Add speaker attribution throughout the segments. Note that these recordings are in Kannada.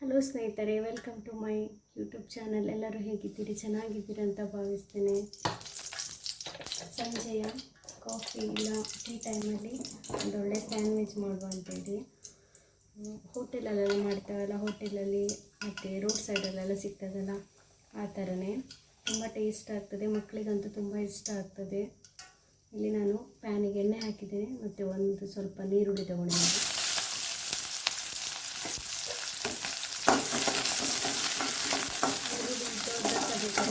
Speaker 1: ಹಲೋ ಸ್ನೇಹಿತರೆ, welcome to my YouTube channel. ಎಲ್ಲರೂ ಹೇಗಿದ್ದೀರಿ? ಚೆನ್ನಾಗಿದ್ದೀರಿ ಅಂತ ಭಾವಿಸ್ತೇನೆ. ಸಂಜೆಯ ಕಾಫಿ ಇಲ್ಲ ಟೀ ಟೈಮಲ್ಲಿ ಒಂದೊಳ್ಳೆ ಸ್ಯಾಂಡ್ವಿಚ್ ಮಾಡುವ ಅಂತೇಳಿ ಹೋಟೆಲಲ್ಲೆಲ್ಲ ಮಾಡ್ತಾವಲ್ಲ, ಹೋಟೆಲಲ್ಲಿ ಮತ್ತು ರೋಡ್ ಸೈಡಲ್ಲೆಲ್ಲ ಸಿಗ್ತದಲ್ಲ, ಆ ಥರನೇ ತುಂಬ ಟೇಸ್ಟ್ ಆಗ್ತದೆ. ಮಕ್ಕಳಿಗಂತೂ ತುಂಬ ಇಷ್ಟ ಆಗ್ತದೆ. ಇಲ್ಲಿ ನಾನು ಪ್ಯಾನಿಗೆ ಎಣ್ಣೆ ಹಾಕಿದ್ದೇನೆ ಮತ್ತು ಒಂದು ಸ್ವಲ್ಪ ನೀರುಳ್ಳಿ ತಗೊಂಡಿದ್ದೇನೆ.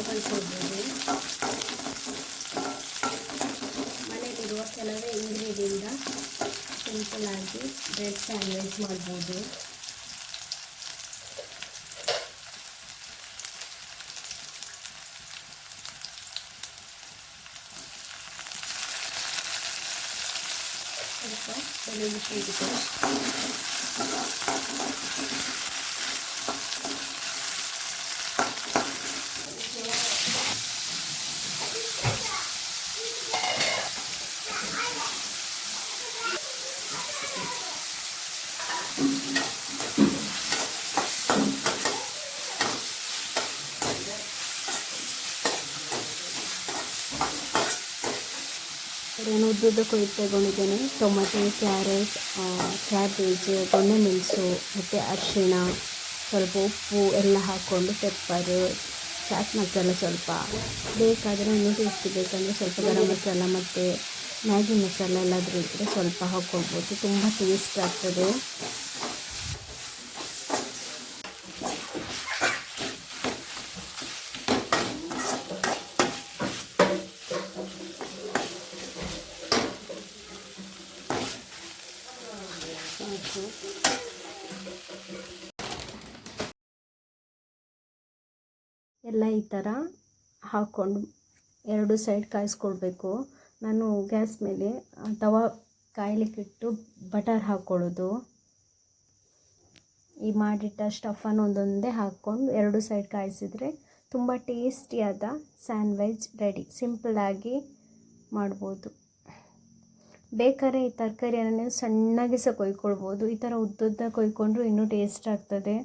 Speaker 1: ಕಲಿಸ್ಕೊಳ್ಬೋದು. ಮನೆಯಲ್ಲಿರುವ ಕೆಲವೇ ಇಂಗ್ರೀಡಿಯೆಂಟ್ನಿಂದ ಸಿಂಪಲಾಗಿ ಬ್ರೆಡ್ ಸ್ಯಾಂಡ್ವಿಚ್ ಮಾಡ್ಬೋದು. ಸ್ವಲ್ಪ ಬೆಳ್ಳುಳ್ಳಿ ಪೇಸ್ಟ್, ನಾನು ಉದ್ದುದ್ದ ಕೊಯ್ದು ತಗೊಂಡಿದ್ದೇನೆ. ಟೊಮೆಟೊ, ಕ್ಯಾರೆಟ್, ಕ್ಯಾಬೇಜ್, ದೊಣ್ಣೆ ಮೆಣಸು ಮತ್ತು ಅರಿಶಿಣ, ಸ್ವಲ್ಪ ಉಪ್ಪು ಎಲ್ಲ ಹಾಕ್ಕೊಂಡು, ಪೆಪ್ಪರು, ಚಾಟ್ ಮಸಾಲ ಸ್ವಲ್ಪ ಬೇಕಾದರೆ ಇನ್ನೂ ಟೇಸ್ಟ್ ಬೇಕಂದರೆ ಸ್ವಲ್ಪ ಗರಂ ಮಸಾಲ ಮತ್ತು ಮ್ಯಾಗಿ ಮಸಾಲ ಎಲ್ಲಾದರೂ ಇದ್ದರೆ ಸ್ವಲ್ಪ ಹಾಕ್ಕೊಳ್ಬೋದು. ತುಂಬ ಟೇಸ್ಟ್ ಆಗ್ತದೆ. ಎಲ್ಲ ಈ ಥರ ಹಾಕ್ಕೊಂಡು ಎರಡು ಸೈಡ್ ಕಾಯಿಸ್ಕೊಳ್ಬೇಕು. ನಾನು ಗ್ಯಾಸ್ ಮೇಲೆ ತವಾ ಕಾಯಲಿಕ್ಕಿಟ್ಟು ಬಟರ್ ಹಾಕ್ಕೊಳ್ಳೋದು. ಈ ಮಾಡಿಟ್ಟ ಸ್ಟಫನ್ನು ಒಂದೊಂದೇ ಹಾಕ್ಕೊಂಡು ಎರಡು ಸೈಡ್ ಕಾಯಿಸಿದರೆ ತುಂಬ ಟೇಸ್ಟಿಯಾದ ಸ್ಯಾಂಡ್ವಿಚ್ ರೆಡಿ. ಸಿಂಪಲ್ಲಾಗಿ ಮಾಡ್ಬೋದು. ಬೇಕಾದ್ರೆ ಈ ತರಕಾರಿಯನ್ನು ಸಣ್ಣಗೆ ಸಹ ಕೊಯ್ಕೊಳ್ಬೋದು. ಈ ಥರ ಉದ್ದುದ್ದ ಕೊಯ್ಕೊಂಡ್ರೂ ಇನ್ನೂ ಟೇಸ್ಟ್ ಆಗ್ತದೆ.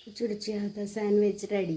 Speaker 1: ರುಚಿ ರುಚಿಯಾದ ಸ್ಯಾಂಡ್ವಿಚ್ ರೆಡಿ.